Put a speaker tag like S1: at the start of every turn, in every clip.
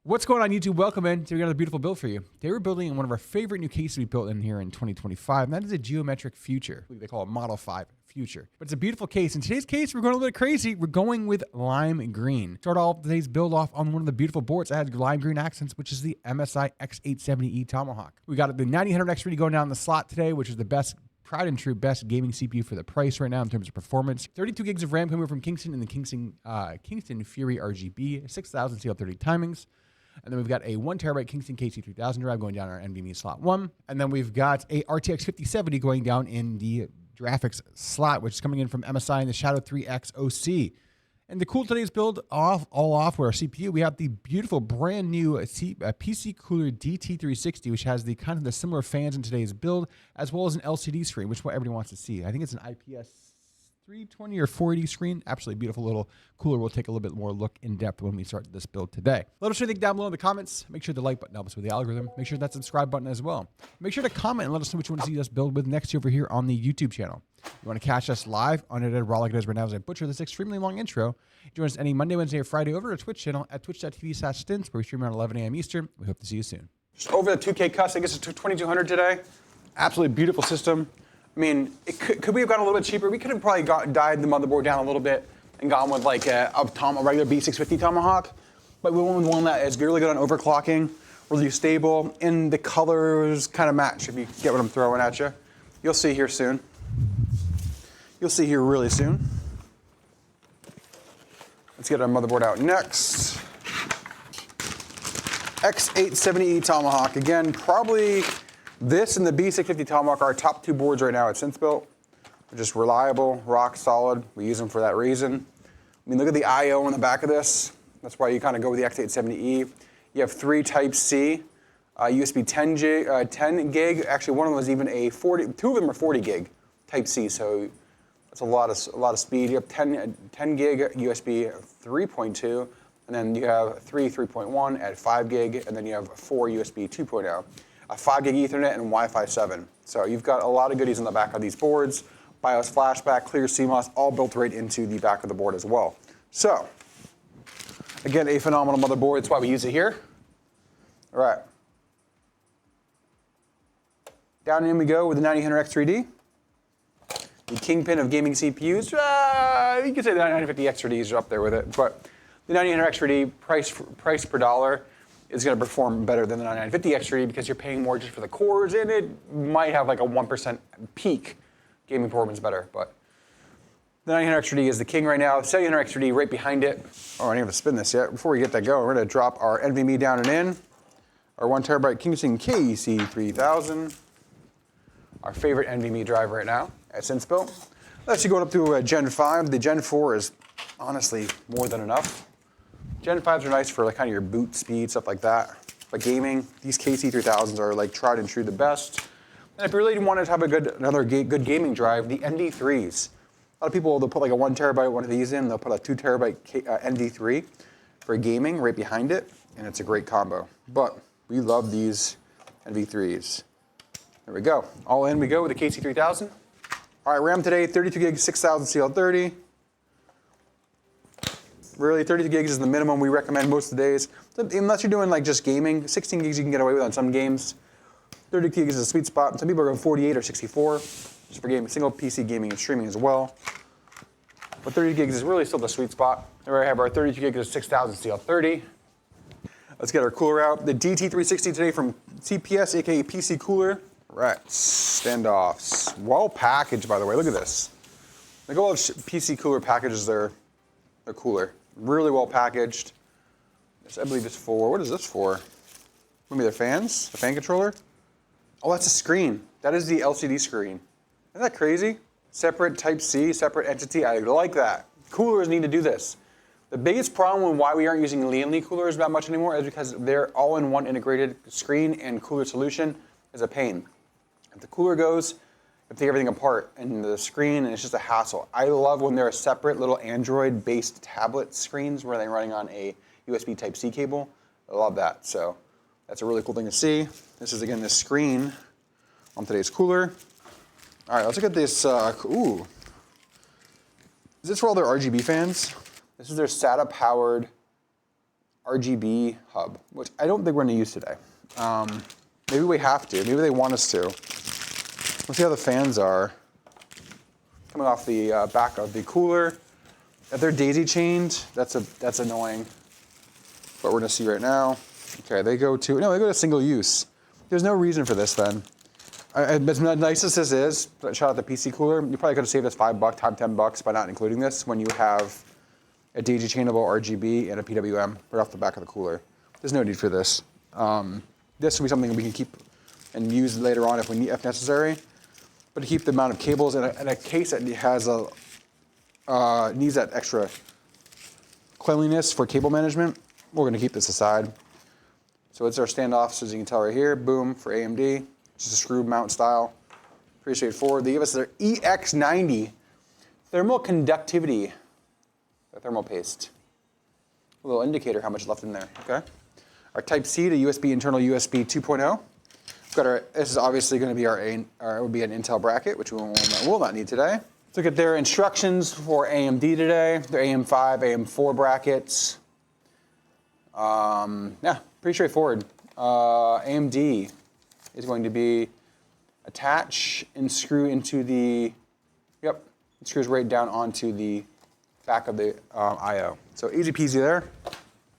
S1: What's going on, YouTube? Welcome in. Today we got a beautiful build for you. Today we're building one of our favorite new cases we built in here in 2025, and that is a geometric future. They call it Model 5 Future. But it's a beautiful case. In today's case, we're going a little bit crazy. We're going with lime green. Start all today's build off on one of the beautiful boards that has lime green accents, which is the MSI X870E Tomahawk. We got the 9800X3D going down the slot today, which is the best, tried and true best gaming CPU for the price right now in terms of performance. 32 gigs of RAM coming from Kingston and the Kingston Fury RGB, 6000 CL30 timings. And then we've got a 1 terabyte Kingston KC3000 drive going down our NVMe slot 1. And then we've got a RTX 5070 going down in the graphics slot, which is coming in from MSI in the Shadow 3X OC. And to cool today's build all off with our CPU, we have the beautiful brand new PC Cooler DT360, which has the kind of the similar fans in today's build, as well as an LCD screen, which is what everyone wants to see. I think it's an IPS 320 or 480 screen. Absolutely beautiful little cooler. We'll take a little bit more look in depth when we start this build today. Let us know what you think down below in the comments. Make sure the like button helps with the algorithm. Make sure that subscribe button as well. Make sure to comment and let us know what you want to see us build with next over here on the YouTube channel. You want to catch us live on it raw like it is right now as I butcher this extremely long intro. Join us any Monday, Wednesday, or Friday over at our Twitch channel at twitch.tv/stints, where we stream around 11 a.m. Eastern. We hope to see you soon. Just over the 2K custom, I guess it's 2200 today. Absolutely beautiful system. I mean, could we have gone a little bit cheaper? We could have probably dialed the motherboard down a little bit and gone with like a regular B650 Tomahawk. But we went with one that is really good on overclocking, really stable, and the colors kind of match, if you get what I'm throwing at you. You'll see here soon. You'll see here really soon. Let's get our motherboard out next. X870E Tomahawk. Again, probably this and the B650 Tomahawk are our top two boards right now at Since-Built. They're just reliable, rock solid. We use them for that reason. I mean, look at the I/O on the back of this. That's why you kind of go with the X870E. You have 3 Type-C, USB 10 gig. Actually, one of them is even a 40. 2 of them are 40 gig Type-C, so that's a lot of speed. You have 10 gig USB 3.2, and then you have 3.1 at 5 gig, and then you have 4 USB 2.0. A 5 gig Ethernet and Wi-Fi 7. So you've got a lot of goodies on the back of these boards. BIOS flashback, clear CMOS, all built right into the back of the board as well. So, again, a phenomenal motherboard. That's why we use it here. All right. Down in we go with the 9800X3D. The kingpin of gaming CPUs. You could say the 9850X3Ds are up there with it, but the 9800X3D price per dollar is going to perform better than the 9950X3D because you're paying more just for the cores, and it might have like a 1% peak gaming performance better. But the 9900X3D is the king right now. The 7800X3D right behind it. Oh, I didn't have to spin this yet. Before we get that going, we're going to drop our NVMe down and in. Our 1 terabyte Kingston KC3000. Our favorite NVMe drive right now at Since-Built. That's you going up to Gen 5. The Gen 4 is honestly more than enough. Gen 5s are nice for like kind of your boot speed, stuff like that. But gaming, these KC3000s are like tried and true the best. And if you really wanted to have another good gaming drive, the NV3s. A lot of people, they'll put like a 1 terabyte one of these in, they'll put a 2 terabyte NV3 for gaming right behind it, and it's a great combo. But we love these NV3s. There we go. All in we go with the KC3000. All right, RAM today, 32 gig, 6000 CL30. Really, 32 gigs is the minimum we recommend most of the days. Unless you're doing like just gaming, 16 gigs you can get away with on some games. 30 gigs is a sweet spot. Some people are going 48 or 64, just for gaming, single PC gaming and streaming as well. But 30 gigs is really still the sweet spot. Here we have our 32 gigs of 6000 CL30. Let's get our cooler out. The DT360 today from CPS, aka PC Cooler. Right, standoffs. Well packaged, by the way. Look at this. Like all of PC Cooler packages, they're cooler. Really well packaged. This, I believe it's for, what is this for? Maybe their fans? The fan controller? Oh, that's a screen. That is the LCD screen. Isn't that crazy? Separate Type-C, separate entity. I like that. Coolers need to do this. The biggest problem with why we aren't using Lianli coolers that much anymore is because they're all-in-one integrated screen and cooler solution is a pain. If the cooler goes, you have to take everything apart and the screen, and it's just a hassle. I love when they're separate little Android-based tablet screens where they're running on a USB Type-C cable. I love that. So that's a really cool thing to see. This is, again, this screen on today's cooler. All right, let's look at this. Ooh. Is this for all their RGB fans? This is their SATA-powered RGB hub, which I don't think we're gonna use today. Maybe we have to, maybe they want us to. Let's see how the fans are coming off the back of the cooler. If they're daisy chained, that's annoying. But we're gonna see right now. Okay, they go to single use. There's no reason for this then. As nice as this is, shout out the PC cooler, you probably could have saved us $5, time $10 by not including this when you have a daisy chainable RGB and a PWM right off the back of the cooler. There's no need for this. This will be something we can keep and use later on if necessary. But to keep the amount of cables in a case that has needs that extra cleanliness for cable management, we're gonna keep this aside. So it's our standoffs, as you can tell right here, boom, for AMD. Just a screw mount style, pretty straightforward. They give us their EX90 thermal conductivity, the thermal paste. A little indicator how much left in there, okay? Our Type-C to USB, internal USB 2.0. We've got this is obviously gonna be it would be an Intel bracket, which we will not need today. Let's look at their instructions for AMD today. Their AM5, AM4 brackets. Yeah, pretty straightforward. AMD is going to be attach and screw into the, it screws right down onto the back of the I/O. So easy peasy there.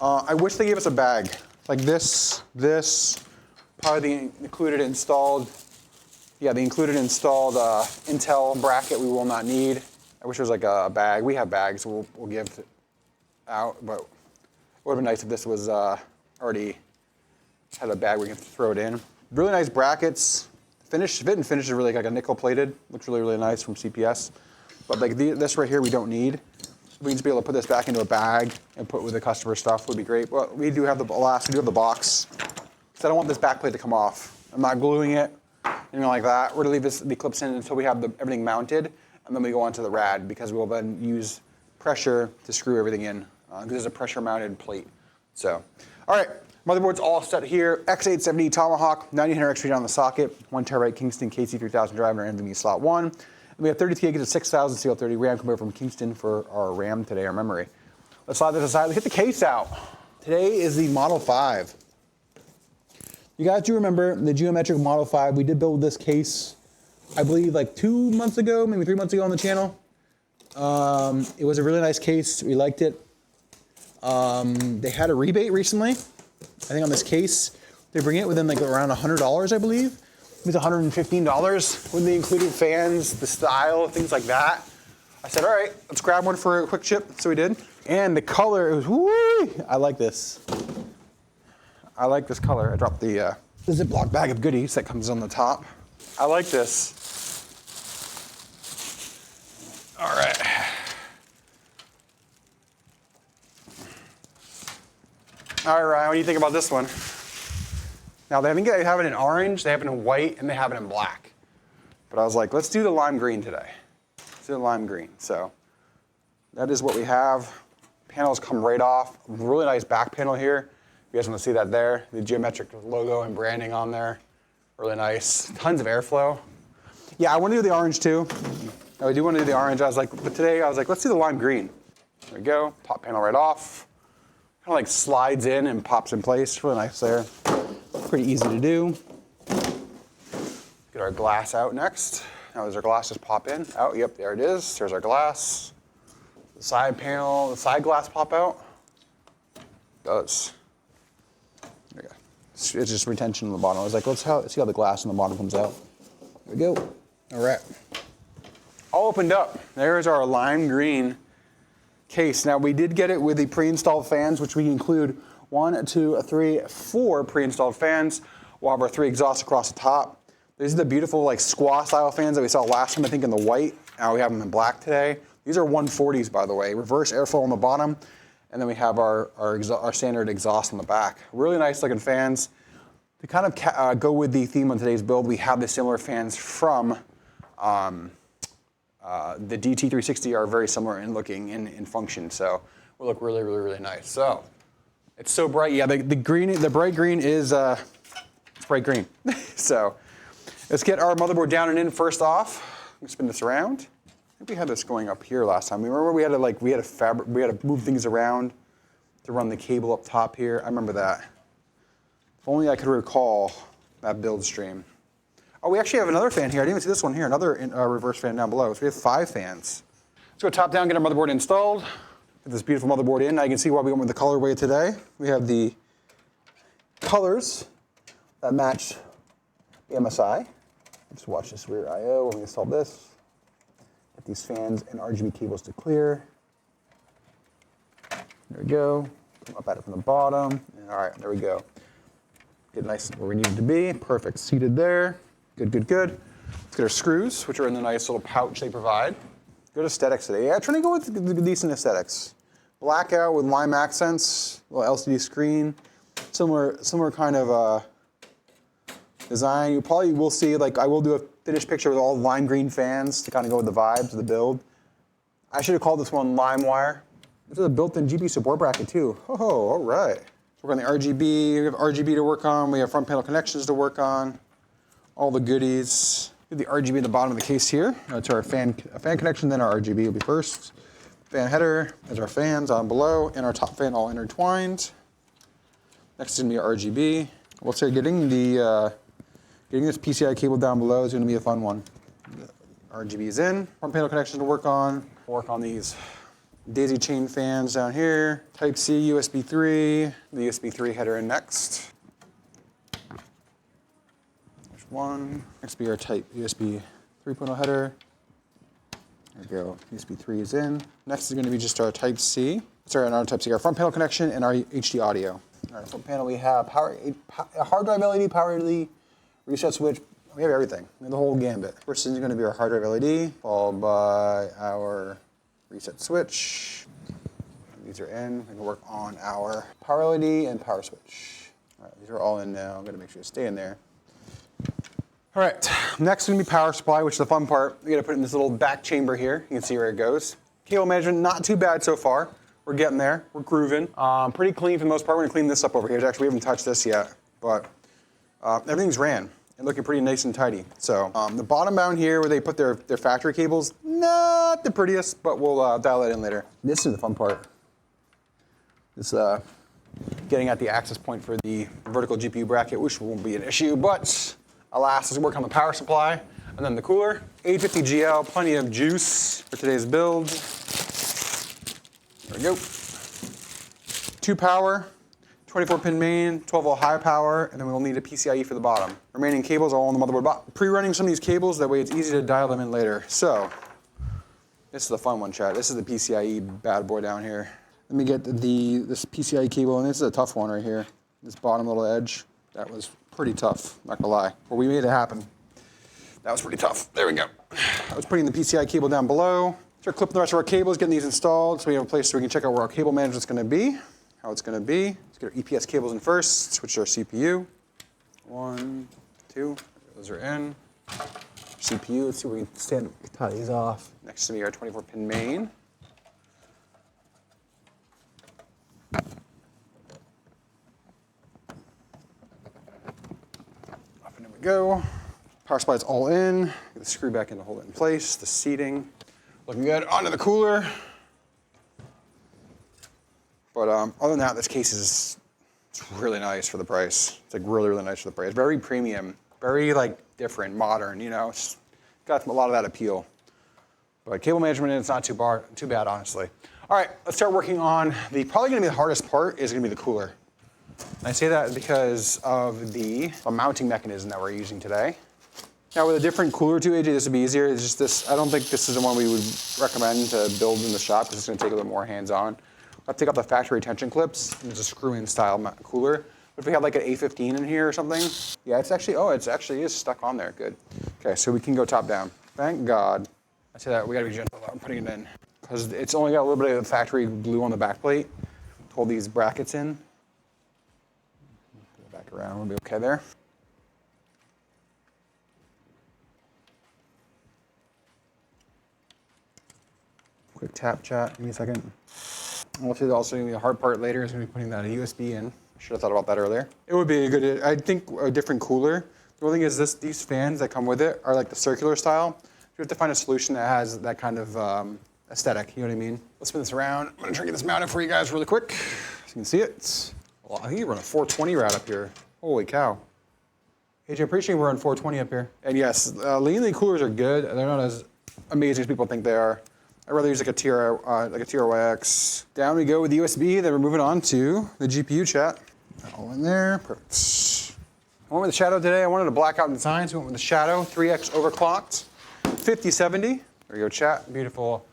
S1: I wish they gave us a bag. Like this, probably the included installed, the included installed Intel bracket we will not need. I wish there was like a bag. We have bags we'll give out, but it would have been nice if this was already had a bag we can throw it in. Really nice brackets. Fit and finish is really like a nickel plated. Looks really, really nice from CPS. But like this right here we don't need. We can just be able to put this back into a bag and put with the customer stuff would be great. Well, we do have the box. So I don't want this back plate to come off. I'm not gluing it, anything like that. We're gonna leave the clips in until we have everything mounted, and then we go on to the rad because we'll then use pressure to screw everything in because there's a pressure mounted plate. So, all right. Motherboard's all set here. X870 Tomahawk, 9800X3D on the socket, 1TB Kingston KC3000 drive in our NVMe slot 1. And we have 32 gigs of 6000 CL30 RAM coming over from Kingston for our RAM today, our memory. Let's slide this aside. Let's get the case out. Today is the Model 5. You guys do remember the geometric Model 5. We did build this case, I believe, like 2 months ago, maybe 3 months ago on the channel. It was a really nice case. We liked it. They had a rebate recently. I think on this case, they bring it within like around $100, I believe. It was $115 when they included fans, the style, things like that. I said, all right, let's grab one for a quick chip. So we did. And the color, it was, woo! I like this. I like this color. I dropped the Ziploc bag of goodies that comes on the top. I like this. All right. All right, what do you think about this one? Now, I think they have it in orange, they have it in white, and they have it in black. But I was like, let's do the lime green today. Let's do the lime green. So that is what we have. Panels come right off. Really nice back panel here. You guys want to see that there? The geometric logo and branding on there. Really nice. Tons of airflow. Yeah, I want to do the orange too. I do want to do the orange. But today I was like, let's do the lime green. There we go. Top panel right off. Kind of like slides in and pops in place. Really nice there. Pretty easy to do. Get our glass out next. Now does our glass just pop in? Oh, yep, there it is. There's our glass. The side panel, the side glass pop out? It does. There we go. It's just retention on the bottom. I was like, let's see how the glass on the bottom comes out. There we go. All right. All opened up. There's our lime green case. Now we did get it with the pre-installed fans, which we include 1, 2, 3, 4 pre-installed fans. We'll have our 3 exhausts across the top. These are the beautiful like squaw style fans that we saw last time, I think in the white. Now we have them in black today. These are 140s, by the way. Reverse airflow on the bottom. And then we have our standard exhaust on the back. Really nice looking fans. To kind of go with the theme on today's build, we have the similar fans from the DT360 are very similar in looking in function, so will look really, really, really nice. So it's so bright. Yeah, the bright green is it's bright green. So let's get our motherboard down and in first off. Let me spin this around. I think we had this going up here last time. Remember we had to move things around to run the cable up top here. I remember that. If only I could recall that build stream. Oh, we actually have another fan here. I didn't even see this one here. Another reverse fan down below. So we have 5 fans. Let's go top down, get our motherboard installed. Get this beautiful motherboard in. Now you can see why we went with the colorway today. We have the colors that match the MSI. Just watch this rear I/O when we install this. Get these fans and RGB cables to clear. There we go. Come up at it from the bottom. All right, there we go. Get nice where we need it to be. Perfect, seated there. Good, good, good. Let's get our screws, which are in the nice little pouch they provide. Good aesthetics today. Yeah, trying to go with the decent aesthetics. Blackout with lime accents, little LCD screen. Similar kind of design. You probably will see, like, I will do a finished picture with all lime green fans to kind of go with the vibes of the build. I should have called this one Lime Wire. This is a built-in GPU support bracket too. Oh, all right. So we're on the RGB. We have RGB to work on. We have front panel connections to work on. All the goodies. We have the RGB at the bottom of the case here. That's our fan connection, then our RGB will be first. Fan header, there's our fans on below, and our top fan all intertwined. Next is gonna be our RGB. We'll say getting this PCI cable down below is gonna be a fun one. RGB is in, front panel connection to work on. We'll work on these daisy chain fans down here. Type-C, USB 3, the USB 3 header in next. There's one. Next will be our type USB 3.0 header. There we go, USB 3 is in. Next is gonna be just our Type-C. Sorry, not our Type-C, our front panel connection and our HD audio. All right, front panel we have a hard drive LED, power LED, reset switch. We have everything, we have the whole gambit. First is gonna be our hard drive LED, followed by our reset switch. These are in. We can work on our power LED and power switch. All right, these are all in now. I'm gonna make sure to stay in there. All right, next is gonna be power supply, which is the fun part. We gotta put it in this little back chamber here. You can see where it goes. Cable management, not too bad so far. We're getting there, we're grooving. Pretty clean for the most part. We're gonna clean this up over here. Actually, we haven't touched this yet, but everything's ran and looking pretty nice and tidy. So the bottom down here where they put their factory cables, not the prettiest, but we'll dial that in later. This is the fun part. This getting at the access point for the vertical GPU bracket, which won't be an issue, but alas, let's work on the power supply and then the cooler. 850GL, plenty of juice for today's build. There we go. 2 power, 24-pin main, 12-volt high power, and then we'll need a PCIe for the bottom. Remaining cables are all on the motherboard. Pre-running some of these cables, that way it's easy to dial them in later. So, this is the fun one, chat. This is the PCIe bad boy down here. Let me get this PCIe cable, and this is a tough one right here. This bottom little edge, that was pretty tough, not gonna lie. But we made it happen. That was pretty tough. There we go. I was putting the PCI cable down below. Start clipping the rest of our cables, getting these installed, so we have a place where we can check out where our cable management's gonna be, how it's gonna be. Let's get our EPS cables in first, switch to our CPU. 1, 2, those are in. CPU, let's see if we can tie these off. Next to me, our 24-pin main. Up and there we go. Power supply is all in. Get the screw back in to hold it in place. The seating, looking good. Onto the cooler. But other than that, this case is really nice for the price. It's like really, really nice for the price. Very premium, very like different, modern. You know, it's got a lot of that appeal. But cable management, it's not too bad, honestly. All right, let's start working on probably going to be the hardest part is going to be the cooler. And I say that because of the mounting mechanism that we're using today. Now with a different cooler too, AJ, this would be easier. It's just this, I don't think this is the one we would recommend to build in the shop because it's going to take a little more hands-on. I'll take off the factory tension clips. It's a screw-in style cooler. But if we have like an A15 in here or something, yeah, it's actually, it actually is stuck on there. Good. Okay, so we can go top down. Thank God. I say that we got to be gentle about putting it in because it's only got a little bit of factory glue on the back plate to hold these brackets in. Go back around, we'll be okay there. Quick tap chat, give me a second. We'll see also the hard part later is going to be putting that USB in. Should have thought about that earlier. It would be a good, I think a different cooler. The only thing is these fans that come with it are like the circular style. You have to find a solution that has that kind of aesthetic, you know what I mean? Let's spin this around. I'm going to try to get this mounted for you guys really quick.
S2: you can see it. Well, I think you run a 420 right up here. Holy cow. AJ, I'm pretty sure we're on 420 up here. And yes, linear coolers are good. They're not as amazing as people think they are. I'd rather use like a TRYX. Down we go with the USB. Then we're moving on to the GPU chat. All in there, perfect. I went with the Shadow today. I wanted a blackout design, so I went with the Shadow 3X overclocked, 5070. There we go, chat. Beautiful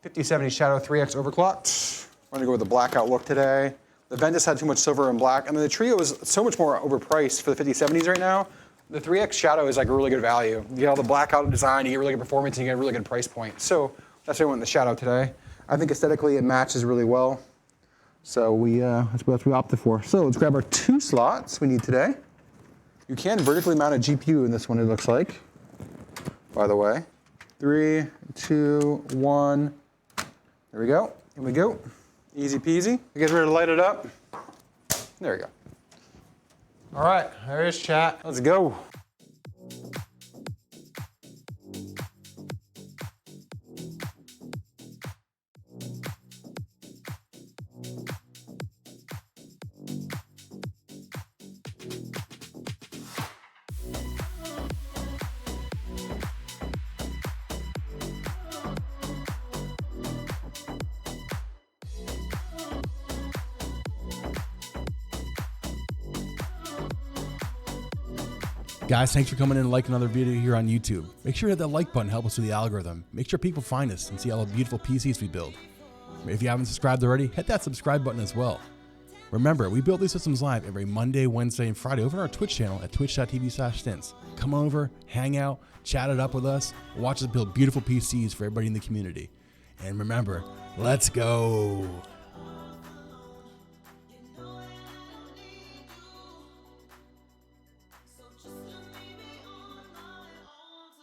S2: 5070 Shadow 3X overclocked. I'm gonna go with the blackout look today. The Ventus had too much silver and black. I mean, the Trio is so much more overpriced for the 5070s right now. The 3X Shadow is like a really good value. You get all the blackout design, you get really good performance, and you get a really good price point. So that's why I went with the Shadow today. I think aesthetically it matches really well. So that's what we opted for. So let's grab our 2 slots we need today. You can vertically mount a GPU in this one, it looks like, by the way. 3, 2, 1. There we go. Here we go. Easy peasy. You guys ready to light it up? There we go. All right, there's chat. Let's go.
S1: Guys, thanks for coming in and liking another video here on YouTube. Make sure you hit that like button, help us with the algorithm. Make sure people find us and see all the beautiful PCs we build. If you haven't subscribed already, hit that subscribe button as well. Remember, we build these systems live every Monday, Wednesday, and Friday over on our Twitch channel at twitch.tv/stints. Come over, hang out, chat it up with us, watch us build beautiful PCs for everybody in the community. And remember, let's go.